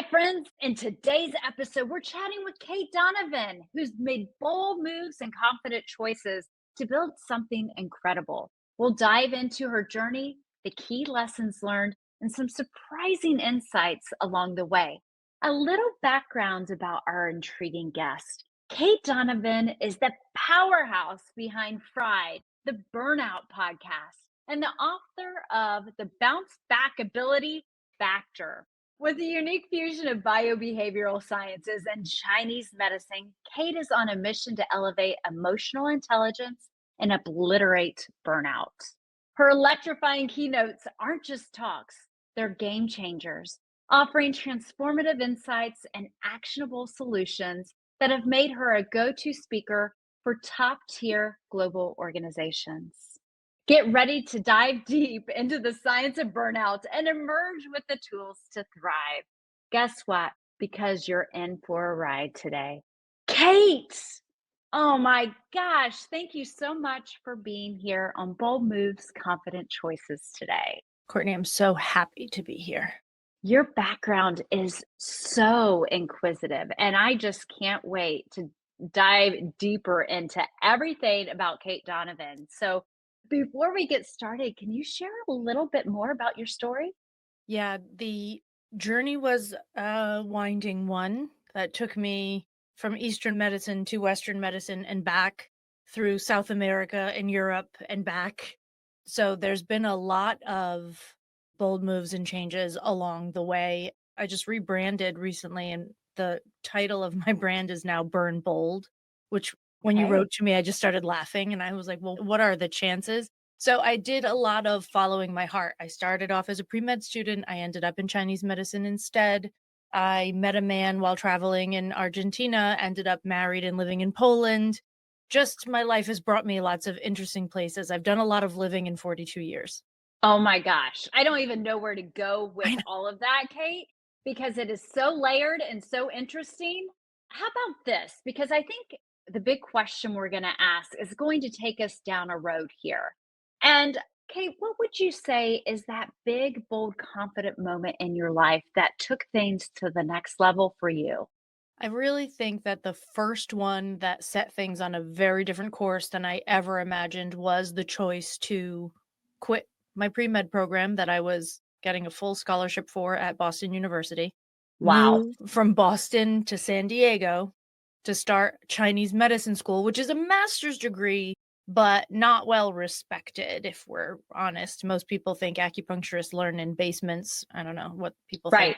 friends. In today's episode, we're chatting with Cait Donovan, who's made bold moves and confident choices to build something incredible. We'll dive into her journey, the key lessons learned, and some surprising insights along the way. A little background about our intriguing guest. Cait Donovan is the powerhouse behind Fried, the Burnout podcast, and the author of The Bounce Back Ability Factor. With a unique fusion of biobehavioral sciences and Chinese medicine, Cait is on a mission to elevate emotional intelligence and obliterate burnout. Her electrifying keynotes aren't just talks, they're game changers, offering transformative insights and actionable solutions that have made her a go to speaker for top tier global organizations. Get ready to dive deep into the science of burnout and emerge with the tools to thrive. Guess what? Because you're in for a ride today. Cait! Oh my gosh, thank you so much for being here on Bold Moves Confident Choices today. Courtney, I'm so happy to be here. Your background is so inquisitive, and I just can't wait to dive deeper into everything about Cait Donovan. So, before we get started, can you share a little bit more about your story? Yeah, the journey was a winding one that took me from Eastern medicine to Western medicine and back through South America and Europe and back. So there's been a lot of bold moves and changes along the way. I just rebranded recently, and the title of my brand is now Burn Bold, which when you Okay. wrote to me, I just started laughing and I was like, well, what are the chances? So I did a lot of following my heart. I started off as a pre-med student. I ended up in Chinese medicine instead. I met a man while traveling in Argentina, ended up married and living in Poland. Just my life has brought me lots of interesting places. I've done a lot of living in 42 years. Oh my gosh. I don't even know where to go I with know. all of that, Cait, because it is so layered and so interesting. How about this? Because I think the big question we're going to ask is going to take us down a road here. And Cait, what would you say is that big, bold, confident moment in your life that took things to the next level for you? I really think that the first one that set things on a very different course than I ever imagined was the choice to quit my pre-med program that I was getting a full scholarship for at Boston University, Wow. move from Boston to San Diego to start Chinese medicine school, which is a master's degree, but not well respected, if we're honest. Most people think acupuncturists learn in basements. I don't know what people think. Right.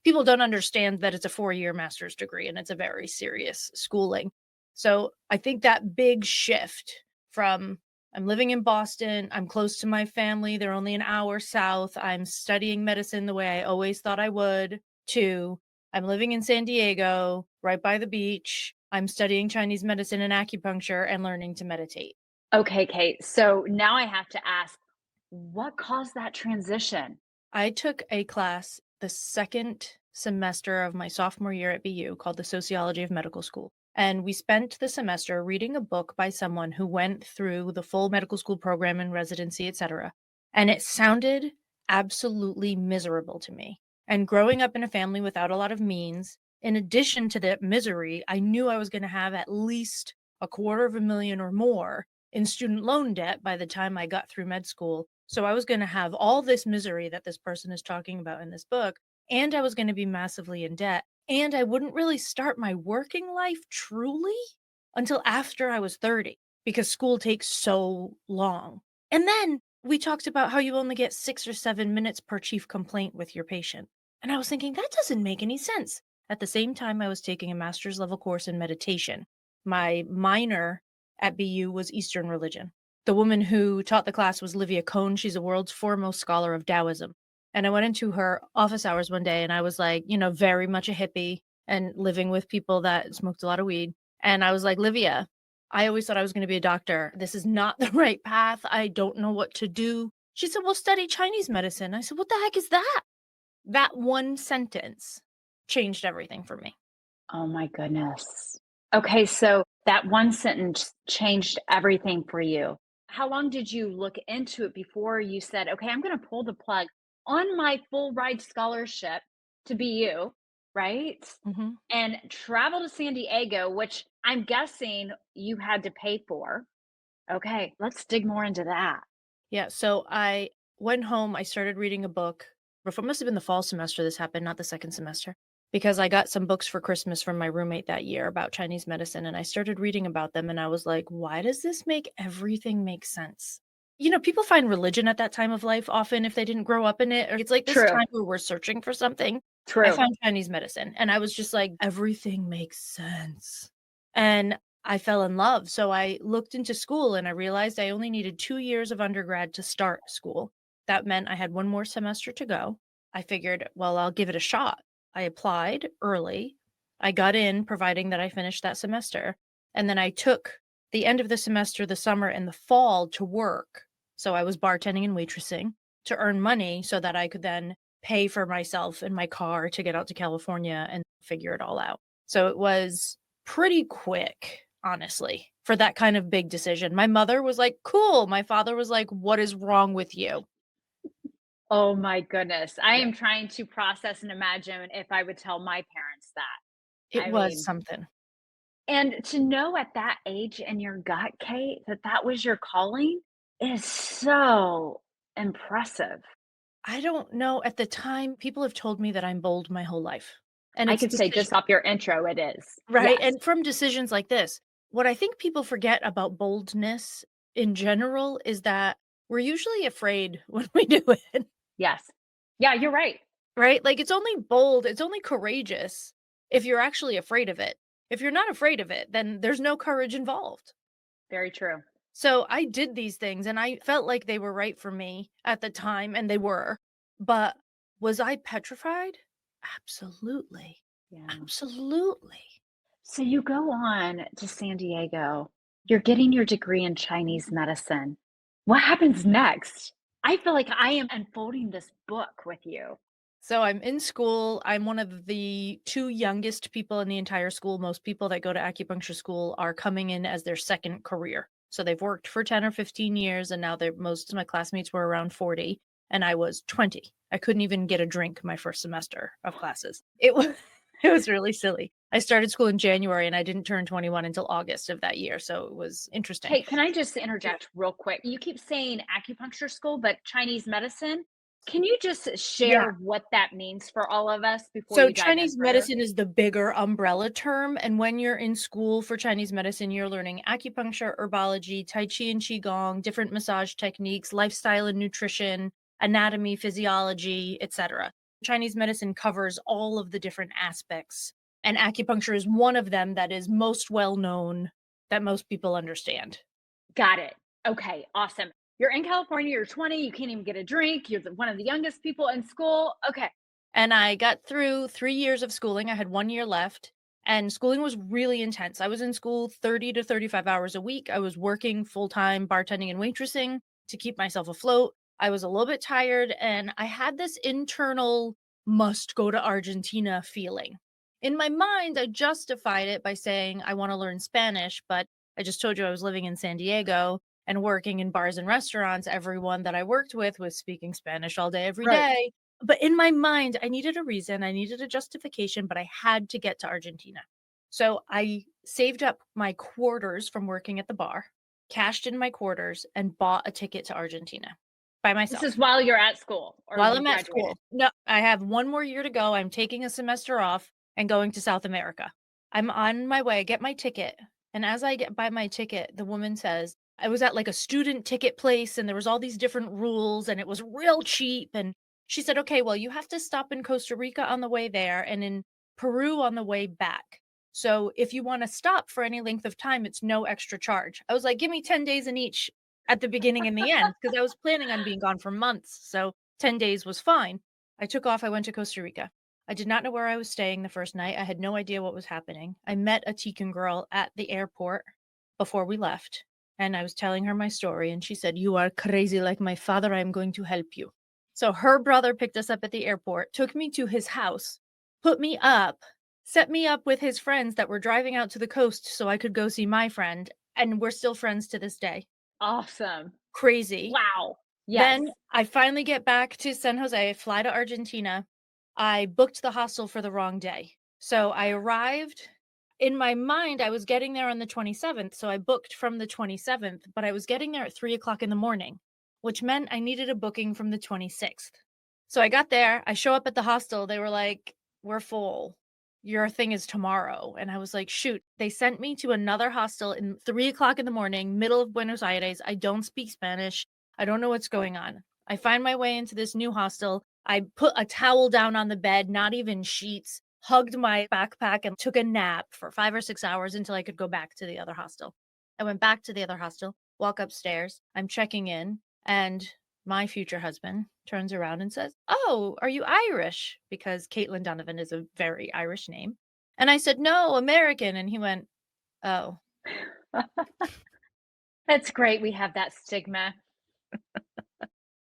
People don't understand that it's a 4-year master's degree and it's a very serious schooling. So I think that big shift from I'm living in Boston, I'm close to my family, they're only an hour south, I'm studying medicine the way I always thought I would, to I'm living in San Diego, right by the beach, I'm studying Chinese medicine and acupuncture and learning to meditate. Okay, Cait. So now I have to ask, what caused that transition? I took a class the second semester of my sophomore year at BU called The Sociology of Medical School. And we spent the semester reading a book by someone who went through the full medical school program and residency, etc. And it sounded absolutely miserable to me. And growing up in a family without a lot of means, in addition to that misery, I knew I was going to have at least $250,000 or more in student loan debt by the time I got through med school. So I was going to have all this misery that this person is talking about in this book, and I was going to be massively in debt. And I wouldn't really start my working life truly until after I was 30 because school takes so long. And then we talked about how you only get 6 or 7 minutes per chief complaint with your patient. And I was thinking, that doesn't make any sense. At the same time, I was taking a master's level course in meditation. My minor at BU was Eastern religion. The woman who taught the class was Livia Cohn. She's the world's foremost scholar of Taoism. And I went into her office hours one day and I was like, very much a hippie and living with people that smoked a lot of weed. And I was like, Livia, I always thought I was going to be a doctor. This is not the right path. I don't know what to do. She said, well, study Chinese medicine. I said, what the heck is that? That one sentence changed everything for me. Oh my goodness. Okay, so that one sentence changed everything for you. How long did you look into it before you said, okay, I'm going to pull the plug on my full ride scholarship to BU? right? Mhm. And travel to San Diego, which I'm guessing you had to pay for. Okay, let's dig more into that. Yeah, so I went home, I started reading a book. Before must have been the fall semester this happened, not the second semester, because I got some books for Christmas from my roommate that year about Chinese medicine, and I started reading about them, and I was like, "Why does this make everything make sense?" People find religion at that time of life often if they didn't grow up in it, or it's like this True, time where we're searching for something. I true. found Chinese medicine, and I was just like, "Everything makes sense." And I fell in love, so I looked into school and I realized I only needed 2 years of undergrad to start school. That meant I had 1 more semester to go. I figured, well, I'll give it a shot. I applied early. I got in providing that I finished that semester, and then I took the end of the semester, the summer, and the fall to work. So I was bartending and waitressing to earn money so that I could then pay for myself and my car to get out to California and figure it all out. So it was pretty quick, honestly, for that kind of big decision. My mother was like, "Cool." My father was like, "What is wrong with you?" Oh my goodness. I Yeah. am trying to process and imagine if I would tell my parents that. It I was mean, something. and to know at that age in your gut, Kate, that that was your calling is so impressive. I don't know, at the time, people have told me that I'm bold my whole life, and I it's could say decision just off your intro, it is. right? Yes, And from decisions like this, what I think people forget about boldness in general is that we're usually afraid when we do it. yes. Yeah, you're right. Right? Like, it's only bold, it's only courageous if you're actually afraid of it. If you're not afraid of it, then there's no courage involved. Very true. So, I did these things, and I felt like they were right for me at the time, and they were. But was I petrified? Absolutely. Yeah. Absolutely. So you go on to San Diego. You're getting your degree in Chinese medicine. What happens next? I feel like I am unfolding this book with you. So I'm in school. I'm one of the 2 youngest people in the entire school. Most people that go to acupuncture school are coming in as their second career. So they've worked for 10 or 15 years and now they're most of my classmates were around 40 and I was 20. I couldn't even get a drink my first semester of classes. It was it was really silly. I started school in January and I didn't turn 21 until August of that year, so it was interesting. Kate, can I just Yeah. interject real quick? You keep saying acupuncture school, but Chinese medicine. Can you just Yeah. share what that means for all of us before So you dive in Chinese further? medicine is the bigger umbrella term, and when you're in school for Chinese medicine, you're learning acupuncture, herbology, tai chi and qigong, different massage techniques, lifestyle and nutrition, anatomy, physiology, etc. Chinese medicine covers all of the different aspects, and acupuncture is one of them that is most well known that most people understand. Got it. Okay, awesome. You're in California, you're 20, you can't even get a drink, one of the youngest people in school. Okay. And I got through 3 years of schooling, I had 1 year left, and schooling was really intense. I was in school 30 to 35 hours a week, I was working full-time bartending and waitressing to keep myself afloat. I was a little bit tired, and I had this internal "must go to Argentina" feeling. In my mind, I justified it by saying, "I wanna learn Spanish," but I just told you I was living in San Diego and working in bars and restaurants. Everyone that I worked with was speaking Spanish all day, every Right. day. But in my mind, I needed a reason, I needed a justification, but I had to get to Argentina. So I saved up my quarters from working at the bar, cashed in my quarters, and bought a ticket to Argentina by This is myself while you're at school or while you I'm at graduated. school. No, I have 1 more year to go. I'm taking a semester off and going to South America. I'm on my way, I get my ticket, and as I get buy my ticket, the woman says I was at, like, a student ticket place, and there was all these different rules, and it was real cheap, and she said, "Okay, well, you have to stop in Costa Rica on the way there and in Peru on the way back. So if you wanna stop for any length of time, it's no extra charge." I was like, "Give me 10 days in each at the beginning and the end," because I was planning on being gone for months, so 10 days was fine. I took off, I went to Costa Rica. I did not know where I was staying the first night. I had no idea what was happening. I met a Tican girl at the airport before we left, and I was telling her my story, and she said, "You are crazy like my father. I am going to help you." So her brother picked us up at the airport, took me to his house, put me up, set me up with his friends that were driving out to the coast so I could go see my friend, and we're still friends to this day. Awesome. Crazy. Wow. Then Yes. I finally get back to San Jose, fly to Argentina. I booked the hostel for the wrong day. So I arrived in my mind, I was getting there on the 27th. So I booked from the 27th, but I was getting there at 3 o'clock in the morning, which meant I needed a booking from the 26th. So I got there, I show up at the hostel. They were like, "We're full. Your thing is tomorrow." And I was like, shoot, they sent me to another hostel in 3 o'clock in the morning, middle of Buenos Aires. I don't speak Spanish. I don't know what's going on. I find my way into this new hostel. I put a towel down on the bed, not even sheets, hugged my backpack, and took a nap for 5 or 6 hours until I could go back to the other hostel. I went back to the other hostel, walk upstairs. I'm checking in, and my future husband turns around and says, "Oh, are you Irish?" Because Cait Donovan is a very Irish name. And I said, "No, American." And he went, "Oh." That's great we have that stigma.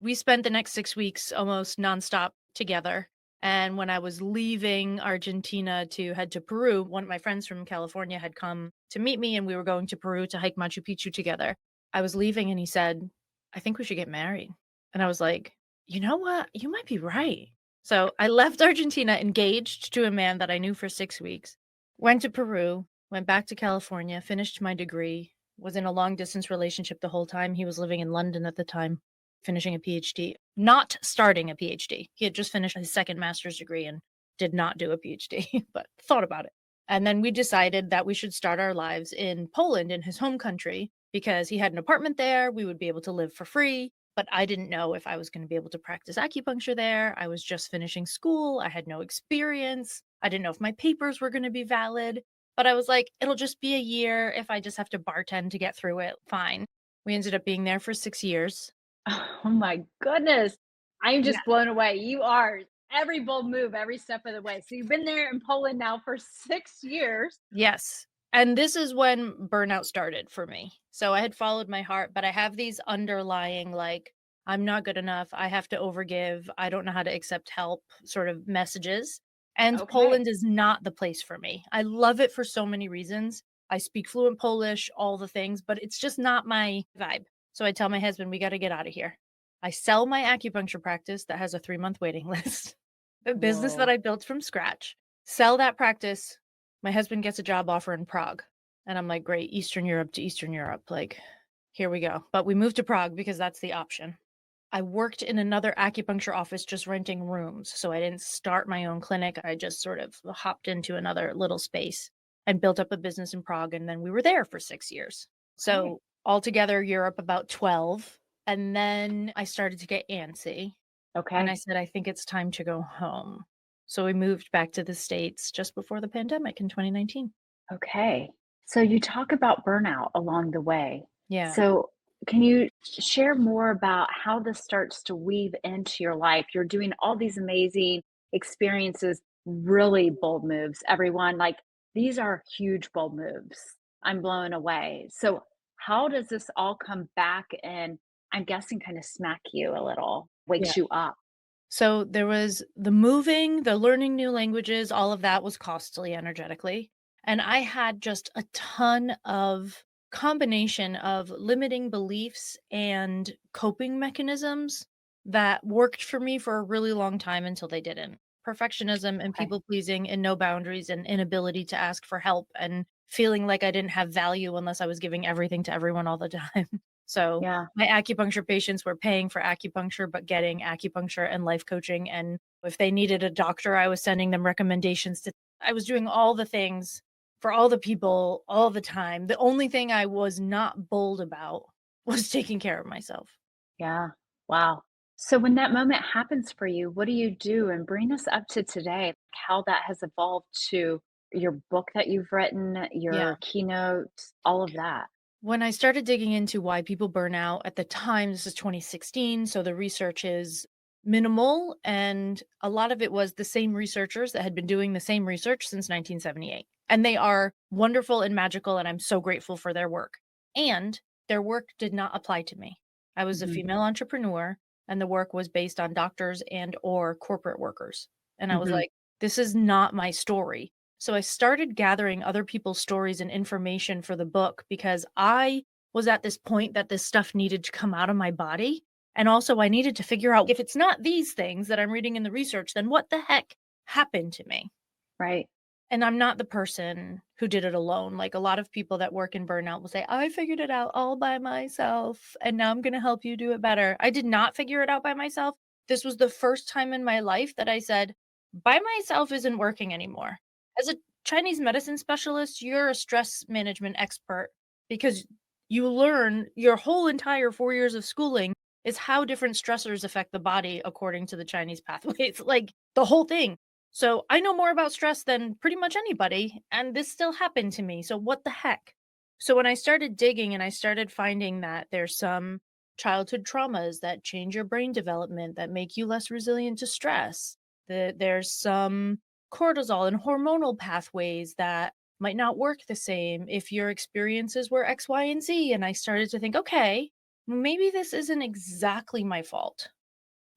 We spent the next 6 weeks almost nonstop together, and when I was leaving Argentina to head to Peru, one of my friends from California had come to meet me, and we were going to Peru to hike Machu Picchu together. I was leaving, and he said, "I think we should get married." And I was like, "You know what? You might be right." So I left Argentina engaged to a man that I knew for 6 weeks, went to Peru, went back to California, finished my degree, was in a long distance relationship the whole time. He was living in London at the time, finishing a PhD, not starting a PhD. He had just finished his second master's degree and did not do a PhD, but thought about it. And then we decided that we should start our lives in Poland, in his home country, because he had an apartment there. We would be able to live for free. But I didn't know if I was going to be able to practice acupuncture there. I was just finishing school. I had no experience. I didn't know if my papers were going to be valid. But I was like, it'll just be a year. If I just have to bartend to get through it, fine. We ended up being there for 6 years. Oh my goodness. I'm Yeah. just blown away. You are every bold move, every step of the way. So you've been there in Poland now for 6 years. Yes. And this is when burnout started for me. So I had followed my heart, but I have these underlying, like, I'm not good enough. I have to overgive. I don't know how to accept help sort of messages. And Okay. Poland is not the place for me. I love it for so many reasons. I speak fluent Polish, all the things, but it's just not my vibe. So I tell my husband, we got to get out of here. I sell my acupuncture practice that has a 3-month waiting list, a business that Whoa. I built from scratch, sell that practice. My husband gets a job offer in Prague, and I'm like, "Great, Eastern Europe to Eastern Europe, like, here we go." But we moved to Prague because that's the option. I worked in another acupuncture office just renting rooms, so I didn't start my own clinic. I just sort of hopped into another little space and built up a business in Prague, and then we were there for 6 years. Okay. So, altogether, Europe about 12, and then I started to get antsy, and I Okay. said, "I think it's time to go home." So we moved back to the States just before the pandemic in 2019. Okay. So you talk about burnout along the way. Yeah. So can you share more about how this starts to weave into your life? You're doing all these amazing experiences, really bold moves, everyone. Like these are huge bold moves. I'm blown away. So how does this all come back and I'm guessing kind of smack you a little, Yeah. wakes you up? So there was the moving, the learning new languages, all of that was costly energetically. And I had just a ton of combination of limiting beliefs and coping mechanisms that worked for me for a really long time until they didn't. Perfectionism and Okay. people pleasing and no boundaries and inability to ask for help and feeling like I didn't have value unless I was giving everything to everyone all the time. So Yeah. my acupuncture patients were paying for acupuncture, but getting acupuncture and life coaching. And if they needed a doctor, I was sending them recommendations to, I was doing all the things for all the people all the time. The only thing I was not bold about was taking care of myself. Yeah. Wow. So when that moment happens for you, what do you do? And bring us up to today, like how that has evolved to your book that you've written, Yeah. your keynotes, all of that. When I started digging into why people burn out at the time, this is 2016, so the research is minimal, and a lot of it was the same researchers that had been doing the same research since 1978. And they are wonderful and magical, and I'm so grateful for their work. And their work did not apply to me. I was a Hmm. female entrepreneur, and the work was based on doctors and or corporate workers. And I was Hmm. like, this is not my story. So I started gathering other people's stories and information for the book because I was at this point that this stuff needed to come out of my body. And also, I needed to figure out if it's not these things that I'm reading in the research, then what the heck happened to me? Right. And I'm not the person who did it alone. Like a lot of people that work in burnout will say, I figured it out all by myself, and now I'm going to help you do it better. I did not figure it out by myself. This was the first time in my life that I said, by myself isn't working anymore. As a Chinese medicine specialist, you're a stress management expert because you learn your whole entire 4 years of schooling is how different stressors affect the body according to the Chinese pathways. Like the whole thing. So I know more about stress than pretty much anybody, and this still happened to me. So what the heck? So when I started digging and I started finding that there's some childhood traumas that change your brain development that make you less resilient to stress, that there's some cortisol and hormonal pathways that might not work the same if your experiences were X, Y, and Z. And I started to think, okay, maybe this isn't exactly my fault.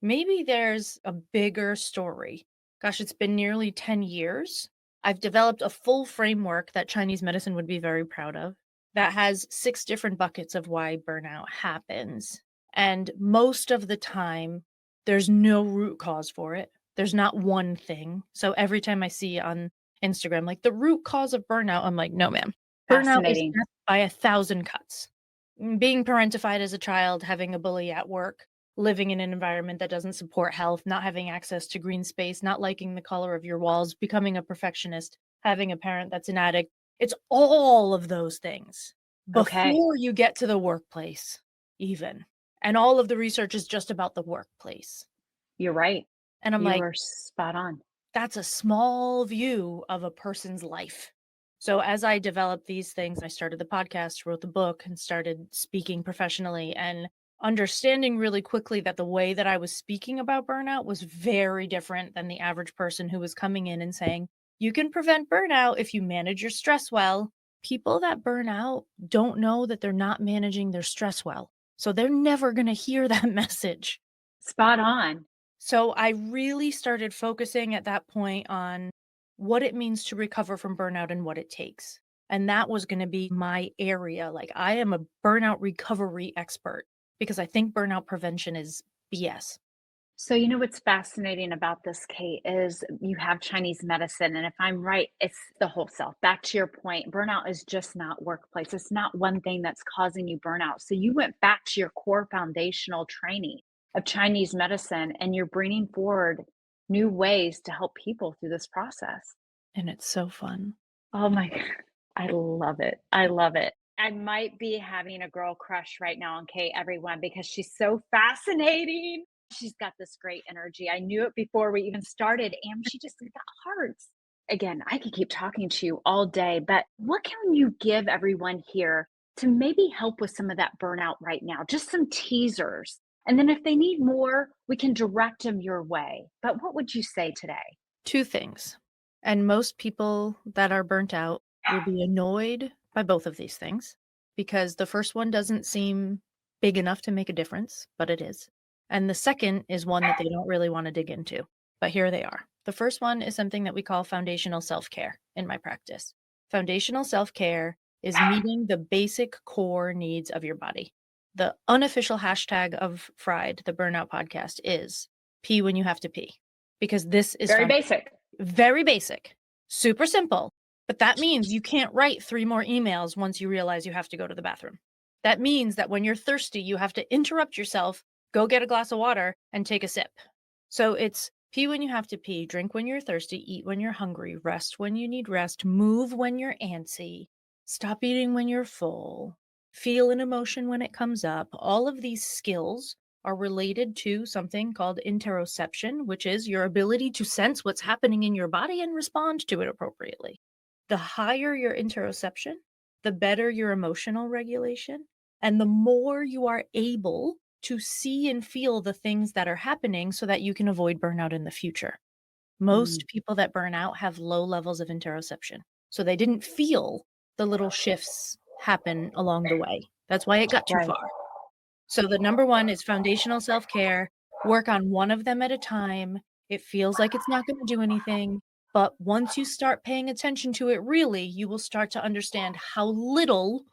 Maybe there's a bigger story. Gosh, it's been nearly 10 years. I've developed a full framework that Chinese medicine would be very proud of that has 6 different buckets of why burnout happens. And most of the time, there's no root cause for it. There's not one thing. So every time I see on Instagram, like the root cause of burnout, I'm like, no, ma'am. Burnout is Fascinating. death by a thousand cuts. Being parentified as a child, having a bully at work, living in an environment that doesn't support health, not having access to green space, not liking the color of your walls, becoming a perfectionist, having a parent that's an addict. It's all of those things Okay. before you get to the workplace, even. And all of the research is just about the workplace. You're right. And I'm You like, are spot on. that's a small view of a person's life. So as I developed these things, I started the podcast, wrote the book, and started speaking professionally and understanding really quickly that the way that I was speaking about burnout was very different than the average person who was coming in and saying, you can prevent burnout if you manage your stress well. People that burn out don't know that they're not managing their stress well. So they're never going to hear that message. Spot on. So I really started focusing at that point on what it means to recover from burnout and what it takes. And that was going to be my area. Like I am a burnout recovery expert because I think burnout prevention is BS. So, you know what's fascinating about this, Kate, is you have Chinese medicine. And if I'm right, it's the whole self. Back to your point, burnout is just not workplace. It's not one thing that's causing you burnout. So, you went back to your core foundational training of Chinese medicine and you're bringing forward new ways to help people through this process. And it's so fun. Oh my God. I love it. I love it. I might be having a girl crush right now on Kate, everyone, because she's so fascinating. She's got this great energy. I knew it before we even started, and she just got hearts. Again, I could keep talking to you all day, but what can you give everyone here to maybe help with some of that burnout right now? Just some teasers. And then if they need more, we can direct them your way. But what would you say today? Two things. And most people that are burnt out will be annoyed by both of these things because the first one doesn't seem big enough to make a difference, but it is. And the second is one that they don't really want to dig into, but here they are. The first one is something that we call foundational self care in my practice. Foundational self care is meeting the basic core needs of your body. The unofficial hashtag of Fried, the Burnout podcast, is pee when you have to pee because this is Very basic. very basic, super simple. But that means you can't write 3 more emails once you realize you have to go to the bathroom. That means that when you're thirsty, you have to interrupt yourself, go get a glass of water, and take a sip. So it's pee when you have to pee, drink when you're thirsty, eat when you're hungry, rest when you need rest, move when you're antsy, stop eating when you're full, feel an emotion when it comes up. All of these skills are related to something called interoception, which is your ability to sense what's happening in your body and respond to it appropriately. The higher your interoception, the better your emotional regulation, and the more you are able to see and feel the things that are happening so that you can avoid burnout in the future. Mm, Most people that burn out have low levels of interoception. So they didn't feel the little shifts happen along the way. That's why it got too right. far. So the number one is foundational self-care. Work on one of them at a time. It feels like it's not going to do anything, but once you start paying attention to it really, you will start to understand how little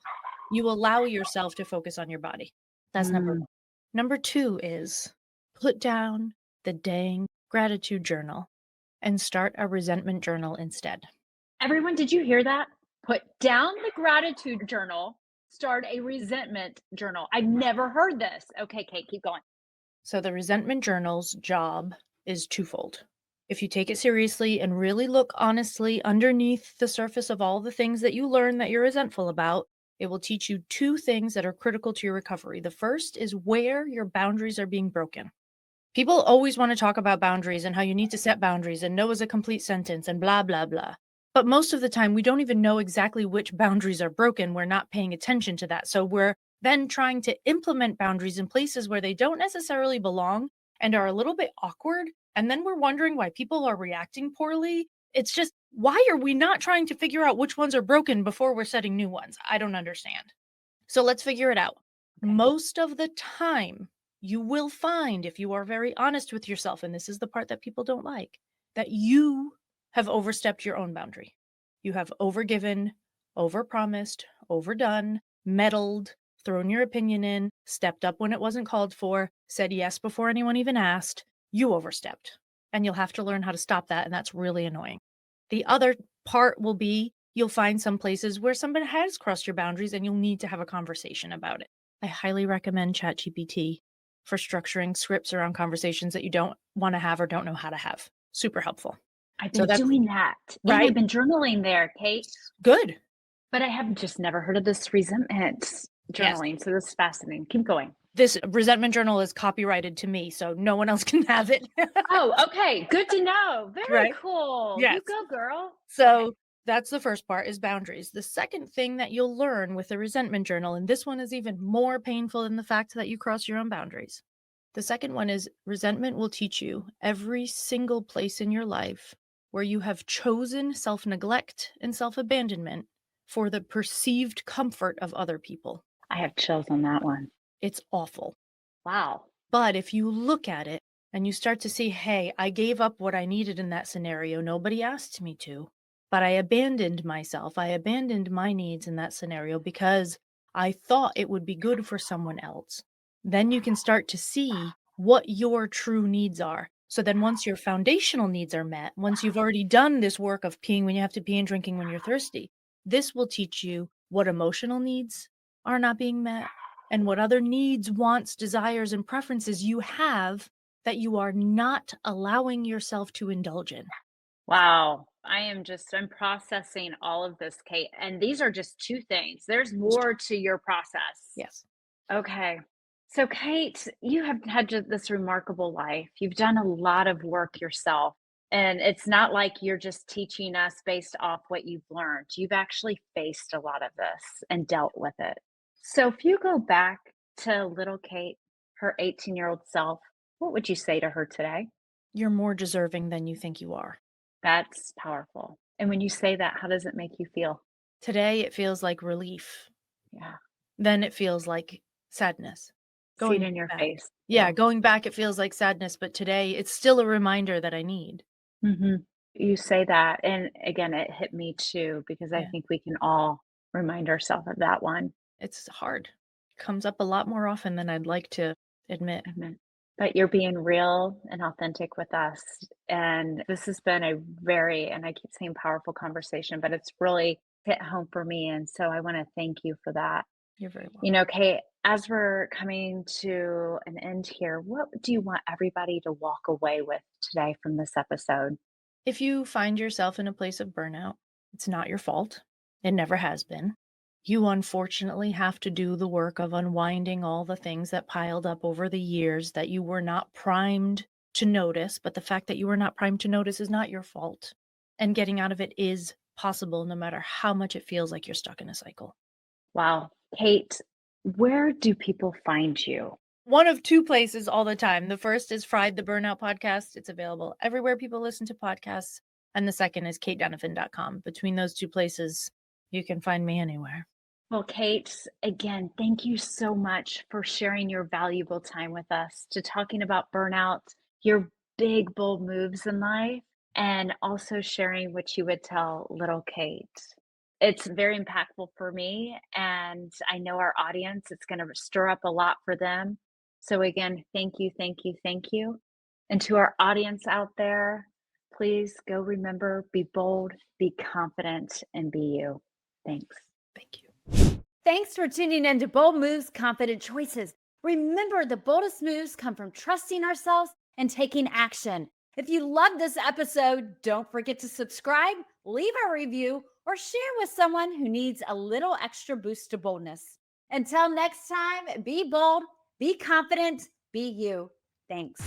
you allow yourself to focus on your body. That's number Mm, one. Number 2 is put down the dang gratitude journal and start a resentment journal instead. Everyone, did you hear that? Put down the gratitude journal, start a resentment journal. I've never heard this. Okay, Kate, keep going. So the resentment journal's job is twofold. If you take it seriously and really look honestly underneath the surface of all the things that you learn that you're resentful about, it will teach you two things that are critical to your recovery. The first is where your boundaries are being broken. People always want to talk about boundaries and how you need to set boundaries and no is a complete sentence and blah, blah, blah. But most of the time, we don't even know exactly which boundaries are broken. We're not paying attention to that. So we're then trying to implement boundaries in places where they don't necessarily belong and are a little bit awkward. And then we're wondering why people are reacting poorly. It's just, why are we not trying to figure out which ones are broken before we're setting new ones? I don't understand. So let's figure it out. Okay. Most of the time, you will find, if you are very honest with yourself, and this is the part that people don't like, that you have overstepped your own boundary. You have overgiven, overpromised, overdone, meddled, thrown your opinion in, stepped up when it wasn't called for, said yes before anyone even asked. You overstepped. And you'll have to learn how to stop that, and that's really annoying. The other part will be you'll find some places where somebody has crossed your boundaries and you'll need to have a conversation about it. I highly recommend ChatGPT for structuring scripts around conversations that you don't want to have or don't know how to have. Super helpful. I've So been that's doing that. And right. I've been journaling there, Kate. Good. But I have just never heard of this resentment Yes. journaling. So this is fascinating. Keep going. This resentment journal is copyrighted to me, so no one else can have it. Oh, okay. Good to know. Very Right. cool. Yes. You go, girl. So Okay. that's the first part is boundaries. The second thing that you'll learn with the resentment journal, and this one is even more painful than the fact that you cross your own boundaries. The second one is resentment will teach you every single place in your life where you have chosen self neglect and self abandonment for the perceived comfort of other people. I have chills on that one. It's awful. Wow. But if you look at it and you start to see, hey, I gave up what I needed in that scenario, nobody asked me to, but I abandoned myself. I abandoned my needs in that scenario because I thought it would be good for someone else. Then you can start to see what your true needs are. So then once your foundational needs are met, once you've already done this work of peeing when you have to pee and drinking when you're thirsty, this will teach you what emotional needs are not being met and what other needs, wants, desires, and preferences you have that you are not allowing yourself to indulge in. Wow. I'm processing all of this, Kate. And these are just two things. There's more to your process. Yes. Okay. So, Kate, you have had this remarkable life. You've done a lot of work yourself. And it's not like you're just teaching us based off what you've learned. You've actually faced a lot of this and dealt with it. So, if you go back to little Kate, her 18-year-old self, what would you say to her today? You're more deserving than you think you are. That's powerful. And when you say that, how does it make you feel? Today, it feels like relief. Yeah. Then it feels like sadness. See it Going in your back. face. Yeah, going back, it feels like sadness. But today, it's still a reminder that I need. Mhm. You say that, and again, it hit me too because I Yeah. think we can all remind ourselves of that one. It's hard. Comes up a lot more often than I'd like to admit. Amen. But you're being real and authentic with us, and this has been a very, and I keep saying powerful conversation, but it's really hit home for me, and so I wanna thank you for that. You're very welcome. You know, Kate, as we're coming to an end here, what do you want everybody to walk away with today from this episode? If you find yourself in a place of burnout, it's not your fault. It never has been. You unfortunately have to do the work of unwinding all the things that piled up over the years that you were not primed to notice. But the fact that you were not primed to notice is not your fault. And getting out of it is possible no matter how much it feels like you're stuck in a cycle. Wow. Kate, where do people find you? One of two places all the time. The first is Fried the Burnout podcast. It's available everywhere people listen to podcasts. And the second is CaitDonovan.com. Between those two places, you can find me anywhere. Well, Kate, again, thank you so much for sharing your valuable time with us, to talking about burnout, your big, bold moves in life, and also sharing what you would tell little Kate. It's very impactful for me, and I know our audience, it's going to stir up a lot for them. So, again, thank you, thank you, thank you. And to our audience out there, please go remember, be bold, be confident, and be you. Thanks. Thank you. Thanks for tuning in to Bold Moves, Confident Choices. Remember, the boldest moves come from trusting ourselves and taking action. If you loved this episode, don't forget to subscribe, leave a review, or share with someone who needs a little extra boost to boldness. Until next time, be bold, be confident, be you. Thanks.